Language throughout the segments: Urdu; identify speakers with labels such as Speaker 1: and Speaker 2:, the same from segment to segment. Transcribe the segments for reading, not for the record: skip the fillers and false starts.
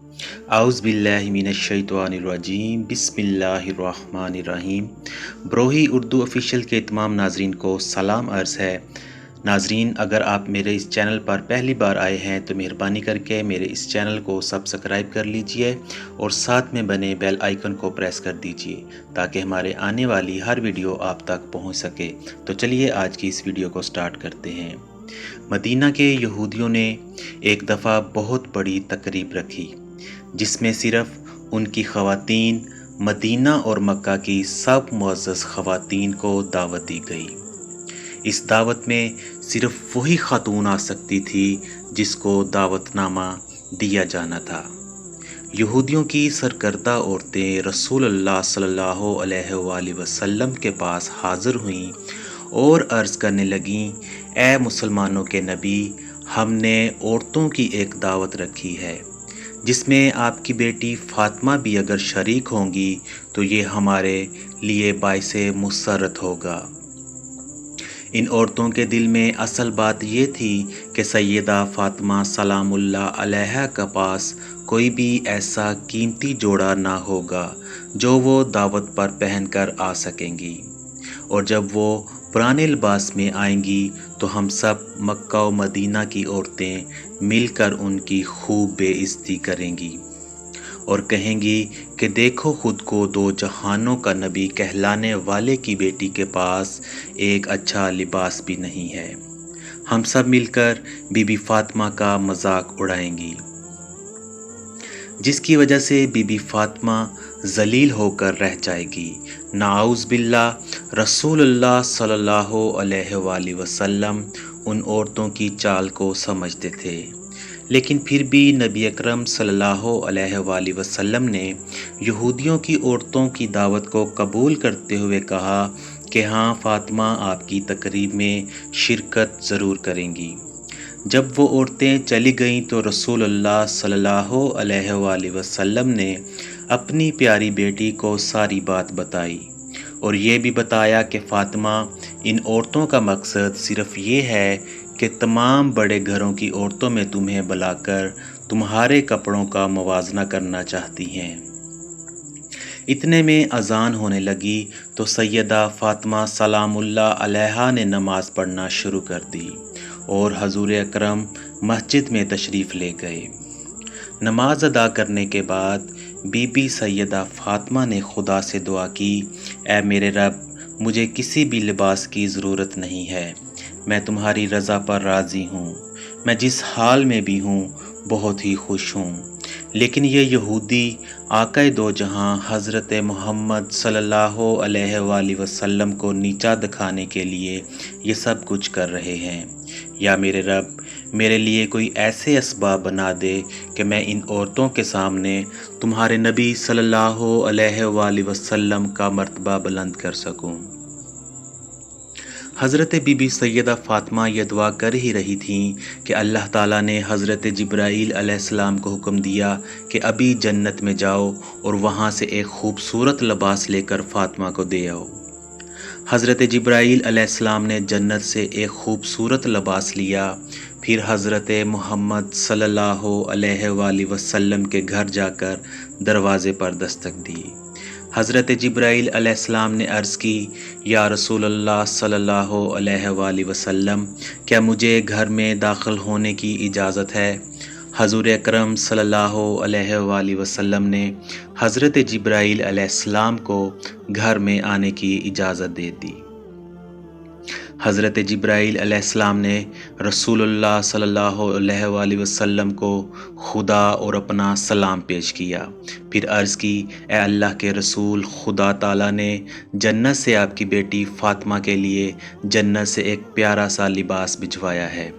Speaker 1: اعوذ باللہ من الشیطان الرجیم بسم اللہ الرحمن الرحیم۔ بروہی اردو آفیشیل کے تمام ناظرین کو سلام عرض ہے۔ ناظرین، اگر آپ میرے اس چینل پر پہلی بار آئے ہیں تو مہربانی کر کے میرے اس چینل کو سبسکرائب کر لیجئے اور ساتھ میں بنے بیل آئیکن کو پریس کر دیجئے تاکہ ہمارے آنے والی ہر ویڈیو آپ تک پہنچ سکے۔ تو چلیے آج کی اس ویڈیو کو سٹارٹ کرتے ہیں۔ مدینہ کے یہودیوں نے ایک دفعہ بہت بڑی تقریب رکھی جس میں صرف ان کی خواتین، مدینہ اور مکہ کی سب معزز خواتین کو دعوت دی گئی۔ اس دعوت میں صرف وہی خاتون آ سکتی تھی جس کو دعوت نامہ دیا جانا تھا۔ یہودیوں کی سرکردہ عورتیں رسول اللہ صلی اللہ علیہ وآلہ وسلم کے پاس حاضر ہوئیں اور عرض کرنے لگیں، اے مسلمانوں کے نبی، ہم نے عورتوں کی ایک دعوت رکھی ہے جس میں آپ کی بیٹی فاطمہ بھی اگر شریک ہوں گی تو یہ ہمارے لیے باعث مسرت ہوگا۔ ان عورتوں کے دل میں اصل بات یہ تھی کہ سیدہ فاطمہ سلام اللہ علیہا کے پاس کوئی بھی ایسا قیمتی جوڑا نہ ہوگا جو وہ دعوت پر پہن کر آ سکیں گی، اور جب وہ پرانے لباس میں آئیں گی تو ہم سب مکہ و مدینہ کی عورتیں مل کر ان کی خوب بے عزتی کریں گی اور کہیں گی کہ دیکھو، خود کو دو جہانوں کا نبی کہلانے والے کی بیٹی کے پاس ایک اچھا لباس بھی نہیں ہے۔ ہم سب مل کر بی بی فاطمہ کا مذاق اڑائیں گی، جس کی وجہ سے بی بی فاطمہ ذلیل ہو کر رہ جائے گی۔ نعوذ باللہ۔ رسول اللہ صلی اللہ علیہ وآلہ وسلم ان عورتوں کی چال کو سمجھتے تھے، لیکن پھر بھی نبی اکرم صلی اللہ علیہ وآلہ وسلم نے یہودیوں کی عورتوں کی دعوت کو قبول کرتے ہوئے کہا کہ ہاں، فاطمہ آپ کی تقریب میں شرکت ضرور کریں گی۔ جب وہ عورتیں چلی گئیں تو رسول اللہ صلی اللہ علیہ وآلہ وسلم نے اپنی پیاری بیٹی کو ساری بات بتائی اور یہ بھی بتایا کہ فاطمہ، ان عورتوں کا مقصد صرف یہ ہے کہ تمام بڑے گھروں کی عورتوں میں تمہیں بلا کر تمہارے کپڑوں کا موازنہ کرنا چاہتی ہیں۔ اتنے میں اذان ہونے لگی تو سیدہ فاطمہ سلام اللہ علیہا نے نماز پڑھنا شروع کر دی اور حضور اکرم مسجد میں تشریف لے گئے۔ نماز ادا کرنے کے بعد بی بی سیدہ فاطمہ نے خدا سے دعا کی، اے میرے رب، مجھے کسی بھی لباس کی ضرورت نہیں ہے، میں تمہاری رضا پر راضی ہوں، میں جس حال میں بھی ہوں بہت ہی خوش ہوں، لیکن یہ یہودی آقا دو جہاں حضرت محمد صلی اللہ علیہ وآلہ وسلم کو نیچا دکھانے کے لیے یہ سب کچھ کر رہے ہیں۔ یا میرے رب، میرے لیے کوئی ایسے اسباب بنا دے کہ میں ان عورتوں کے سامنے تمہارے نبی صلی اللہ علیہ وآلہ وسلم کا مرتبہ بلند کر سکوں۔ حضرت بی بی سیدہ فاطمہ یہ دعا کر ہی رہی تھیں کہ اللہ تعالیٰ نے حضرت جبرائیل علیہ السلام کو حکم دیا کہ ابھی جنت میں جاؤ اور وہاں سے ایک خوبصورت لباس لے کر فاطمہ کو دے آؤ۔ حضرت جبرائیل علیہ السلام نے جنت سے ایک خوبصورت لباس لیا، پھر حضرت محمد صلی اللہ علیہ وآلہ وسلم کے گھر جا کر دروازے پر دستک دی۔ حضرت جبرائیل علیہ السلام نے عرض کی، یا رسول اللہ صلی اللہ علیہ وآلہ وسلم، کیا مجھے گھر میں داخل ہونے کی اجازت ہے؟ حضور اکرم صلی اللہ علیہ وآلہ وسلم نے حضرت جبرائیل علیہ السلام کو گھر میں آنے کی اجازت دے دی۔ حضرت جبرائیل علیہ السلام نے رسول اللہ صلی اللہ علیہ وآلہ وسلم کو خدا اور اپنا سلام پیش کیا، پھر عرض کی، اے اللہ کے رسول، خدا تعالیٰ نے جنت سے آپ کی بیٹی فاطمہ کے لیے جنت سے ایک پیارا سا لباس بھجوایا ہے،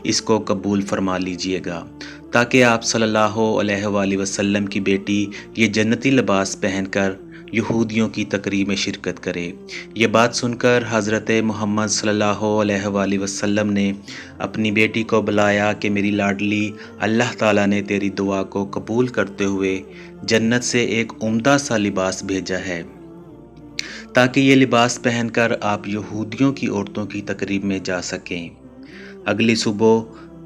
Speaker 1: اس کو قبول فرما لیجئے گا تاکہ آپ صلی اللہ علیہ وآلہ وسلم کی بیٹی یہ جنتی لباس پہن کر یہودیوں کی تقریب میں شرکت کرے۔ یہ بات سن کر حضرت محمد صلی اللہ علیہ وآلہ وسلم نے اپنی بیٹی کو بلایا کہ میری لاڈلی، اللہ تعالیٰ نے تیری دعا کو قبول کرتے ہوئے جنت سے ایک عمدہ سا لباس بھیجا ہے تاکہ یہ لباس پہن کر آپ یہودیوں کی عورتوں کی تقریب میں جا سکیں۔ اگلی صبح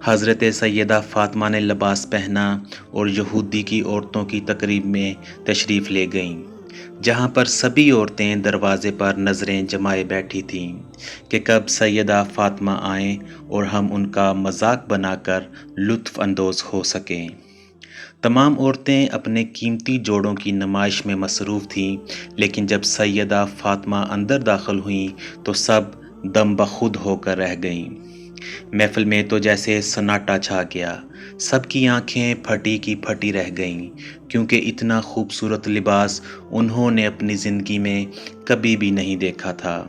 Speaker 1: حضرت سیدہ فاطمہ نے لباس پہنا اور یہودی کی عورتوں کی تقریب میں تشریف لے گئیں، جہاں پر سبھی عورتیں دروازے پر نظریں جمائے بیٹھی تھیں کہ کب سیدہ فاطمہ آئیں اور ہم ان کا مذاق بنا کر لطف اندوز ہو سکیں۔ تمام عورتیں اپنے قیمتی جوڑوں کی نمائش میں مصروف تھیں، لیکن جب سیدہ فاطمہ اندر داخل ہوئیں تو سب دم بخود ہو کر رہ گئیں۔ محفل میں تو جیسے سناٹا چھا گیا، سب کی آنکھیں پھٹی کی پھٹی رہ گئیں، کیونکہ اتنا خوبصورت لباس انہوں نے اپنی زندگی میں کبھی بھی نہیں دیکھا تھا۔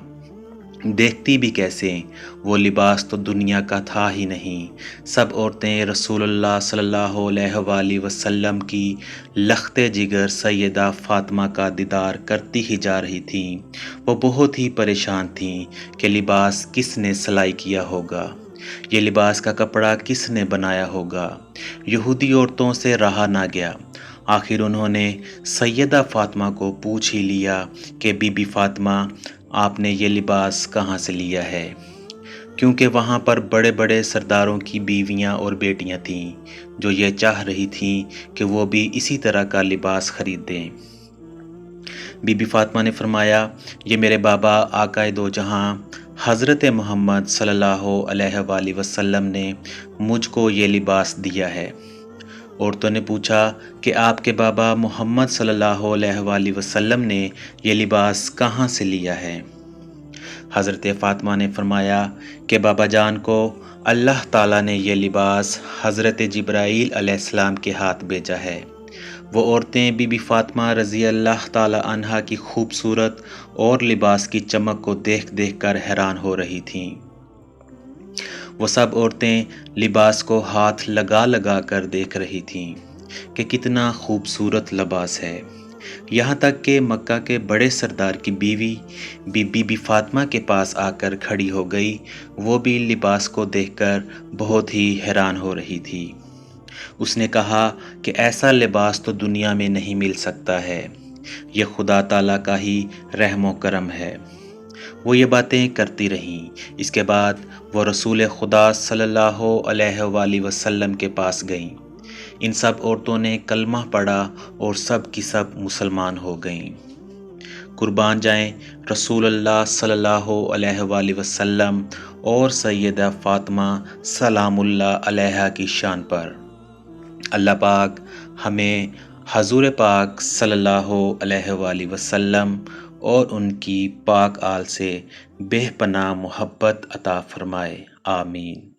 Speaker 1: دیکھتی بھی کیسے، وہ لباس تو دنیا کا تھا ہی نہیں۔ سب عورتیں رسول اللہ صلی اللہ علیہ وآلہ وسلم کی لخت جگر سیدہ فاطمہ کا دیدار کرتی ہی جا رہی تھیں۔ وہ بہت ہی پریشان تھیں کہ لباس کس نے سلائی کیا ہوگا، یہ لباس کا کپڑا کس نے بنایا ہوگا۔ یہودی عورتوں سے رہا نہ گیا، آخر انہوں نے سیدہ فاطمہ کو پوچھ ہی لیا کہ بی بی فاطمہ، آپ نے یہ لباس کہاں سے لیا ہے؟ کیونکہ وہاں پر بڑے بڑے سرداروں کی بیویاں اور بیٹیاں تھیں جو یہ چاہ رہی تھیں کہ وہ بھی اسی طرح کا لباس خرید دیں۔ بی بی فاطمہ نے فرمایا، یہ میرے بابا آقائے دو جہاں حضرت محمد صلی اللہ علیہ وآلہ وسلم نے مجھ کو یہ لباس دیا ہے۔ عورتوں نے پوچھا کہ آپ کے بابا محمد صلی اللہ علیہ وآلہ وسلم نے یہ لباس کہاں سے لیا ہے؟ حضرت فاطمہ نے فرمایا کہ بابا جان کو اللہ تعالیٰ نے یہ لباس حضرت جبرائیل علیہ السلام کے ہاتھ بھیجا ہے۔ وہ عورتیں بی بی فاطمہ رضی اللہ تعالیٰ عنہا کی خوبصورت اور لباس کی چمک کو دیکھ دیکھ کر حیران ہو رہی تھیں۔ وہ سب عورتیں لباس کو ہاتھ لگا لگا کر دیکھ رہی تھیں کہ کتنا خوبصورت لباس ہے۔ یہاں تک کہ مکہ کے بڑے سردار کی بیوی بی بی فاطمہ کے پاس آ کر کھڑی ہو گئی، وہ بھی لباس کو دیکھ کر بہت ہی حیران ہو رہی تھی۔ اس نے کہا کہ ایسا لباس تو دنیا میں نہیں مل سکتا ہے، یہ خدا تعالیٰ کا ہی رحم و کرم ہے۔ وہ یہ باتیں کرتی رہیں۔ اس کے بعد وہ رسول خدا صلی اللہ علیہ وآلہ وسلم کے پاس گئیں۔ ان سب عورتوں نے کلمہ پڑھا اور سب کی سب مسلمان ہو گئیں۔ قربان جائیں رسول اللہ صلی اللہ علیہ وآلہ وسلم اور سیدہ فاطمہ سلام اللہ علیہا کی شان پر۔ اللہ پاک ہمیں حضور پاک صلی اللہ علیہ وآلہ وسلم اور ان کی پاک آل سے بے پناہ محبت عطا فرمائے، آمین۔